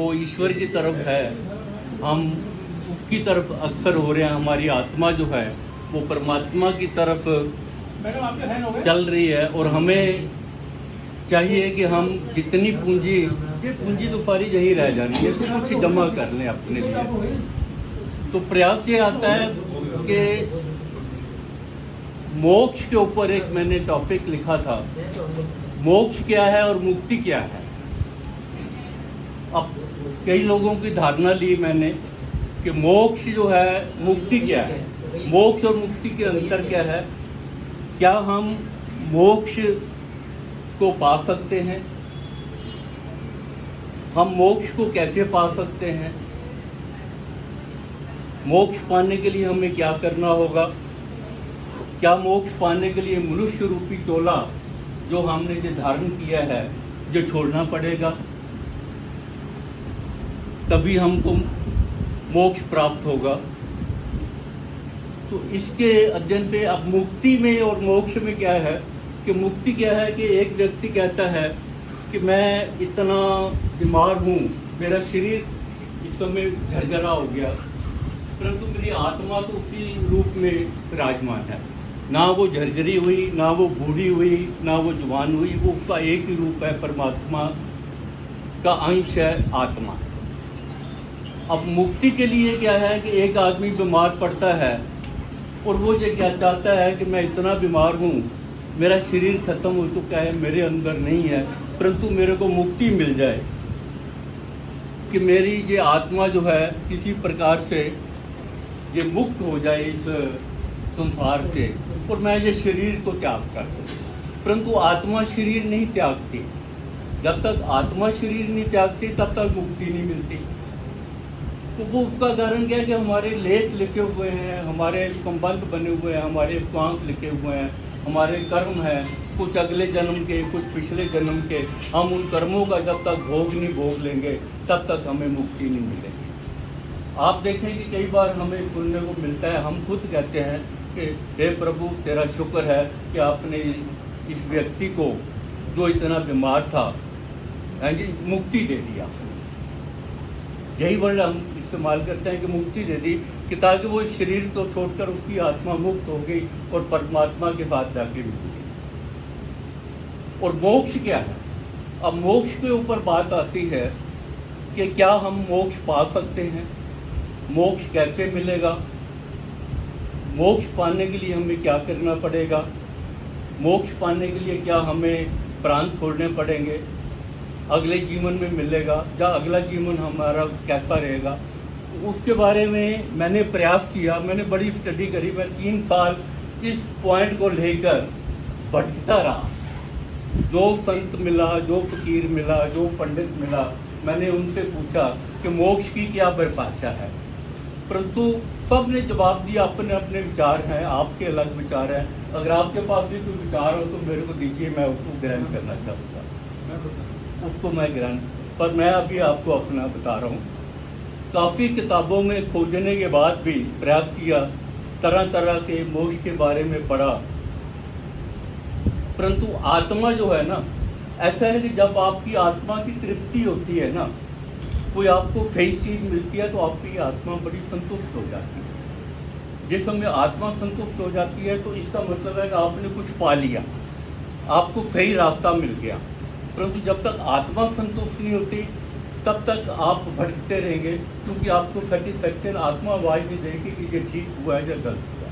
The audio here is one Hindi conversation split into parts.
वो ईश्वर की तरफ है, हम उसकी तरफ अक्सर हो रहे हैं। हमारी आत्मा जो है वो परमात्मा की तरफ चल रही है और हमें चाहिए कि हम जितनी पूंजी, ये पूंजी तो सारी यहीं रह जानी है, तो कुछ जमा कर लें अपने लिए। तो प्रयास ये आता है कि मोक्ष के ऊपर एक मैंने टॉपिक लिखा था, मोक्ष क्या है और मुक्ति क्या है। अब कई लोगों की धारणा ली मैंने कि मोक्ष जो है, मुक्ति क्या है। मोक्ष और मुक्ति के अंतर क्या है, क्या हम मोक्ष को पा सकते हैं, हम मोक्ष को कैसे पा सकते हैं, मोक्ष पाने के लिए हमें क्या करना होगा, क्या मोक्ष पाने के लिए मनुष्य रूपी चोला जो हमने जो धारण किया है जो छोड़ना पड़ेगा, तभी हमको मोक्ष प्राप्त होगा। तो इसके अध्ययन पे अब मुक्ति में और मोक्ष में क्या है कि मुक्ति क्या है कि एक व्यक्ति कहता है कि मैं इतना बीमार हूँ, मेरा शरीर इस समय झरझरा हो गया, परंतु मेरी आत्मा तो उसी रूप में विराजमान है। ना वो झरझरी हुई, ना वो बूढ़ी हुई, ना वो जवान हुई, वो उसका एक ही रूप है, परमात्मा का अंश है आत्मा। अब मुक्ति के लिए क्या है कि एक आदमी बीमार पड़ता है और वो ये क्या चाहता है कि मैं इतना बीमार हूँ, मेरा शरीर खत्म हो चुका है, मेरे अंदर नहीं है, परंतु मेरे को मुक्ति मिल जाए कि मेरी ये आत्मा जो है किसी प्रकार से ये मुक्त हो जाए इस संसार से और मैं ये शरीर को त्याग कर दूँ। परंतु आत्मा शरीर नहीं त्यागती। जब तक आत्मा शरीर नहीं त्यागती तब तक मुक्ति नहीं मिलती। तो वो उसका कारण क्या है कि हमारे लेख लिखे हुए हैं, हमारे संबंध बने हुए हैं, हमारे स्वांग लिखे हुए हैं, हमारे कर्म हैं, कुछ अगले जन्म के, कुछ पिछले जन्म के। हम उन कर्मों का जब तक भोग नहीं भोग लेंगे तब तक हमें मुक्ति नहीं मिलेगी। आप देखें कि कई बार हमें सुनने को मिलता है, हम खुद कहते हैं कि हे प्रभु तेरा शुक्र है कि आपने इस व्यक्ति को जो इतना बीमार था मुक्ति दे दिया। यही वर्ड हम इस्तेमाल करते हैं कि मुक्ति दे दी, कि ताकि वो इस शरीर को छोड़कर उसकी आत्मा मुक्त हो गई और परमात्मा के साथ जाके मिल गई। और मोक्ष क्या है? अब मोक्ष के ऊपर बात आती है कि क्या हम मोक्ष पा सकते हैं, मोक्ष कैसे मिलेगा, मोक्ष पाने के लिए हमें क्या करना पड़ेगा, मोक्ष पाने के लिए क्या हमें प्राण छोड़ने पड़ेंगे, अगले जीवन में मिलेगा या अगला जीवन हमारा कैसा रहेगा। तो उसके बारे में मैंने प्रयास किया, मैंने बड़ी स्टडी करी। मैं 3 साल इस पॉइंट को लेकर भटकता रहा। जो संत मिला, जो फकीर मिला, जो पंडित मिला, मैंने उनसे पूछा कि मोक्ष की क्या परिभाषा है, परंतु सब ने जवाब दिया अपने अपने विचार हैं, आपके अलग विचार हैं। अगर आपके पास भी कोई विचार हो तो मेरे को दीजिए, मैं उसको ग्रहण करना चाहूँगा, उसको मैं ग्रहण। पर मैं अभी आपको अपना बता रहा हूँ। काफ़ी किताबों में खोजने के बाद भी प्रयास किया, तरह तरह के मोक्ष के बारे में पढ़ा, परंतु आत्मा जो है ना, ऐसा है कि जब आपकी आत्मा की तृप्ति होती है ना, कोई आपको सही चीज़ मिलती है तो आपकी आत्मा बड़ी संतुष्ट हो जाती है। जिस समय आत्मा संतुष्ट हो जाती है तो इसका मतलब है कि आपने कुछ पा लिया, आपको सही रास्ता मिल गया। परंतु जब तक आत्मा संतुष्ट नहीं होती तब तक आप भटकते रहेंगे, क्योंकि आपको सेटिस्फैक्शन आत्मा आवाज़ नहीं देगी कि ये ठीक हुआ है या गलत हुआ।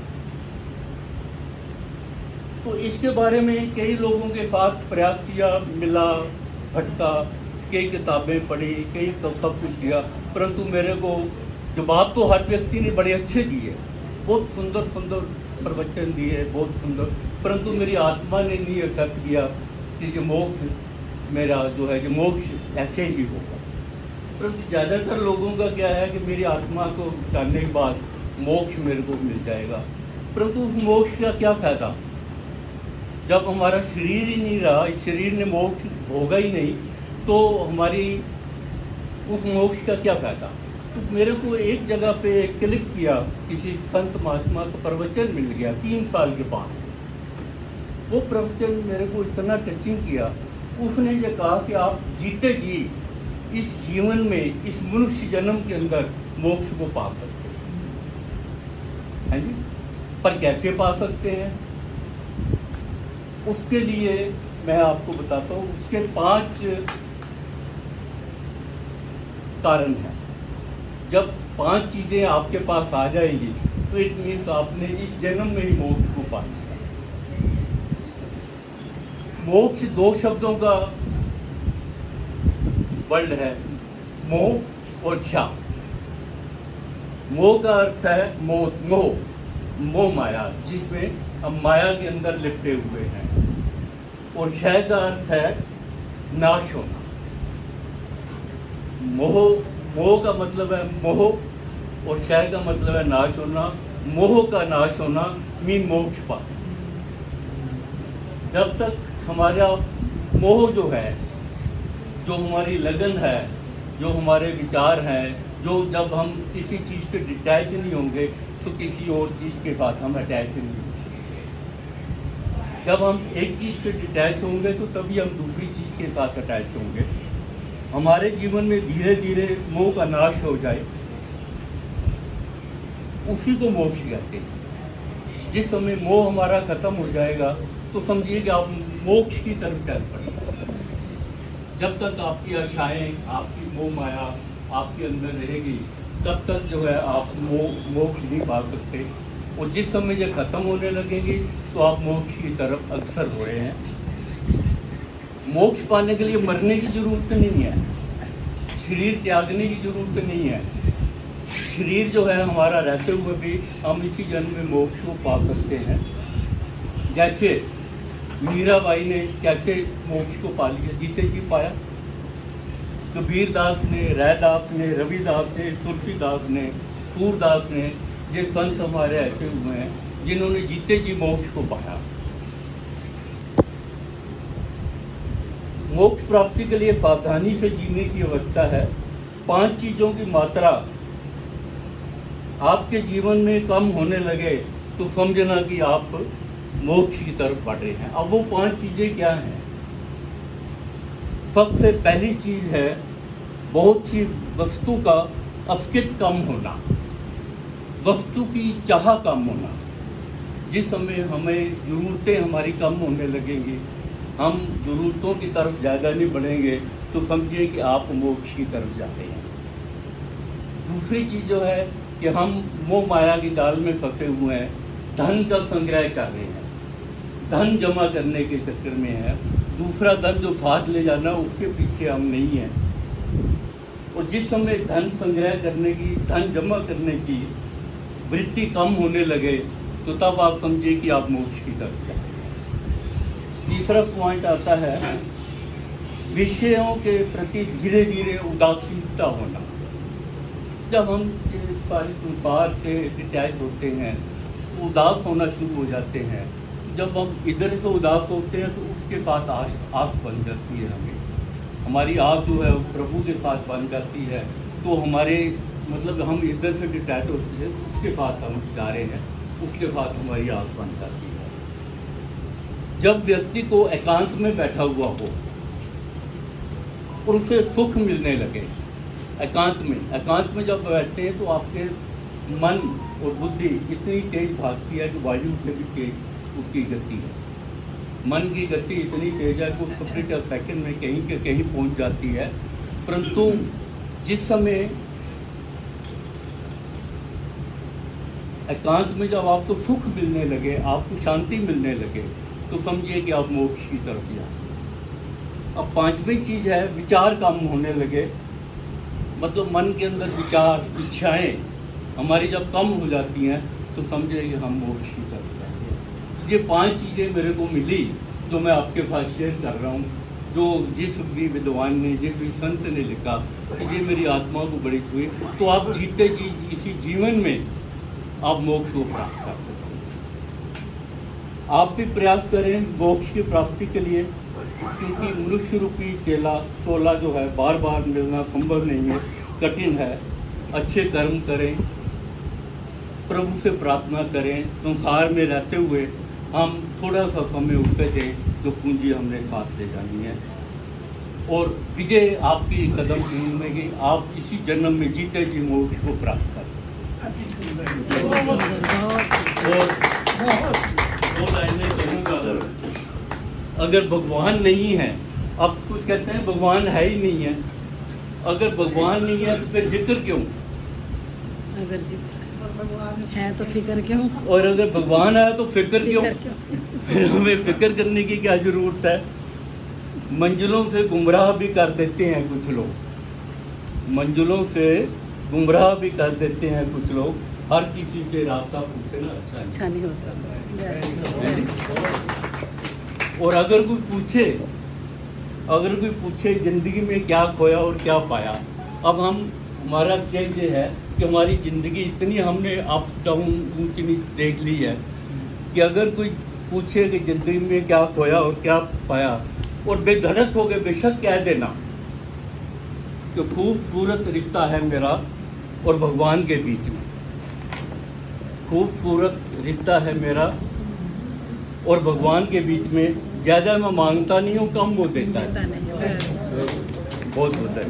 तो इसके बारे में कई लोगों के साथ प्रयास किया, मिला, भटका, कई किताबें पढ़ी, कई तो सब कुछ किया, परंतु मेरे को जवाब तो हर व्यक्ति ने बड़े अच्छे दिए, बहुत सुंदर सुंदर प्रवचन दिए, बहुत सुंदर, परंतु मेरी आत्मा ने नहीं एक्सेप्ट किया कि ये मोक्ष मेरा जो है कि मोक्ष ऐसे ही होगा। परंतु ज़्यादातर लोगों का क्या है कि मेरी आत्मा को जानने के बाद मोक्ष मेरे को मिल जाएगा, परंतु उस मोक्ष का क्या फ़ायदा जब हमारा शरीर ही नहीं रहा, इस शरीर ने मोक्ष होगा ही नहीं, तो हमारी उस मोक्ष का क्या फ़ायदा। तो मेरे को एक जगह पे क्लिक किया, किसी संत महात्मा का प्रवचन मिल गया 3 साल के बाद। वो प्रवचन मेरे को इतना टचिंग किया, उसने ये कहा कि आप जीते जी इस जीवन में, इस मनुष्य जन्म के अंदर मोक्ष को पा सकते हैं जी। पर कैसे पा सकते हैं, उसके लिए मैं आपको बताता हूँ। उसके 5 कारण हैं। जब 5 चीजें आपके पास आ जाएंगी तो इट मीन्स आपने इस जन्म में ही मोक्ष को पा लिया। मोक्ष 2 शब्दों का वर्ड है, मोह और क्षा। मोह का अर्थ है मोह माया, जिसमें हम माया के अंदर लिपटे हुए हैं। और क्षय का अर्थ है नाश होना। मोह का मतलब है मोह, और क्षय का मतलब है नाश होना। मोह का नाश होना मीन मोक्ष पाना। जब तक हमारा मोह जो है, जो हमारी लगन है, जो हमारे विचार हैं, जो जब हम किसी चीज़ से डिटैच नहीं होंगे तो किसी और चीज़ के साथ हम अटैच नहीं होंगे। जब हम एक चीज़ से डिटैच होंगे तो तभी हम दूसरी चीज़ के साथ अटैच होंगे। हमारे जीवन में धीरे धीरे मोह का नाश हो जाए, उसी को मोक्ष कहते हैं। जिस समय मोह हमारा खत्म हो जाएगा तो समझिए कि आप मोक्ष की तरफ चल पड़े। जब तक आपकी आशाएं, आपकी मोह माया आपके अंदर रहेगी, तब तक जो है आप मोक्ष नहीं पा सकते। और जिस समय ये खत्म होने लगेगी तो आप मोक्ष की तरफ अग्रसर हो रहे हैं। मोक्ष पाने के लिए मरने की जरूरत नहीं है, शरीर त्यागने की जरूरत नहीं है। शरीर जो है हमारा रहते हुए भी हम इसी जन्म में मोक्ष को पा सकते हैं। जैसे मीराबाई ने कैसे मोक्ष को पा लिया, जीते जी पाया। कबीर दास ने, रैदास ने, रविदास ने, तुलसीदास ने, सूरदास ने, ये संत हमारे ऐसे हुए हैं जिन्होंने जीते जी मोक्ष को पाया। मोक्ष प्राप्ति के लिए सावधानी से जीने की आवश्यकता है। 5 चीजों की मात्रा आपके जीवन में कम होने लगे तो समझना कि आप मोक्ष की तरफ बढ़ रहे हैं। अब वो 5 चीजें क्या हैं? सबसे पहली चीज है बहुत सी वस्तु का अस्तित्व कम होना, वस्तु की चाह कम होना। जिस समय हमें ज़रूरतें हमारी कम होने लगेंगी, हम ज़रूरतों की तरफ ज़्यादा नहीं बढ़ेंगे, तो समझिए कि आप मोक्ष की तरफ जा रहे हैं। दूसरी चीज़ जो है कि हम मोह माया की जाल में फंसे हुए हैं, धन का संग्रह कर रहे हैं, धन जमा करने के चक्कर में है। दूसरा धन जो साथ ले जाना, उसके पीछे हम नहीं हैं। और जिस समय धन संग्रह करने की, धन जमा करने की वृत्ति कम होने लगे तो तब आप समझिए कि आप मोक्ष की तरफ जा रहे हैं। तीसरा पॉइंट आता है विषयों के प्रति धीरे धीरे उदासीनता होना। जब हम सारे संसार से डिटैच होते हैं, उदास होना शुरू हो जाते हैं। जब हम इधर से उदास होते हैं तो उसके साथ आस बन जाती है। हमारी आस जो है प्रभु के साथ बन जाती है। तो हमारे मतलब हम इधर से डिटैच होते हैं, उसके साथ हम जा रहे हैं, उसके साथ हमारी आस बन जाती है। जब व्यक्ति को एकांत में बैठा हुआ हो और उसे सुख मिलने लगे, एकांत में जब बैठते हैं तो आपके मन और बुद्धि इतनी तेज भागती है कि वायु से भी तेज उसकी गति है। मन की गति इतनी तेज है कि उस स्प्लिट ऑफ सेकंड में कहीं के कहीं पहुंच जाती है। परंतु जिस समय एकांत में जब आपको सुख मिलने लगे, आपको शांति मिलने लगे, तो समझिए कि आप मोक्ष की तरफ जा। अब 5वीं चीज है विचार कम होने लगे। मतलब मन के अंदर विचार, इच्छाएं हमारी जब कम हो जाती हैं तो समझिए कि हम मोक्ष की तरफ जाएंगे। ये 5 चीज़ें मेरे को मिली जो मैं आपके साथ शेयर कर रहा हूँ। जो जिस भी विद्वान ने, जिस भी संत ने लिखा कि ये मेरी आत्मा को बड़ी छुई, तो आप जीते जी इसी जीवन में आप मोक्ष को प्राप्त कर सकते हैं। आप भी प्रयास करें मोक्ष की प्राप्ति के लिए, क्योंकि मनुष्य रूपी चोला जो है बार बार मिलना संभव नहीं है, कठिन है। अच्छे कर्म करें, प्रभु से प्रार्थना करें। संसार में रहते हुए हम थोड़ा सा समय उससे दें जो पूंजी हमने साथ ले जानी है। और विजय आपकी कदम चूमेगी, आप इसी जन्म में जीते जी मोक्ष को प्राप्त कर। और दो लाइनें कहूँगा, अगर भगवान नहीं है, अब कुछ कहते हैं भगवान है ही नहीं है, अगर भगवान नहीं है तो फिर जिक्र क्यों? अगर जिक्र है तो फिक्र क्यों? और अगर भगवान है तो फिक्र क्यों? फिर हमें फिक्र करने की क्या जरूरत है? मंजिलों से गुमराह भी कर देते हैं कुछ लोग, मंजिलों से गुमराह भी कर देते हैं कुछ लोग। हर किसी से रास्ता पूछना अच्छा नहीं होता। और अगर कोई पूछे जिंदगी में क्या खोया और क्या पाया, अब हमारा स्टेज ये है कि हमारी ज़िंदगी इतनी हमने अप डाउन ऊंच नीच देख ली है कि अगर कोई पूछे कि ज़िंदगी में क्या खोया और क्या पाया, और बेधड़क हो गए बेशक कह देना कि खूबसूरत रिश्ता है मेरा और भगवान के बीच में, खूबसूरत रिश्ता है मेरा और भगवान के बीच में। ज़्यादा मैं मांगता नहीं हूँ, कम वो देता है। नहीं है। बहुत होता है।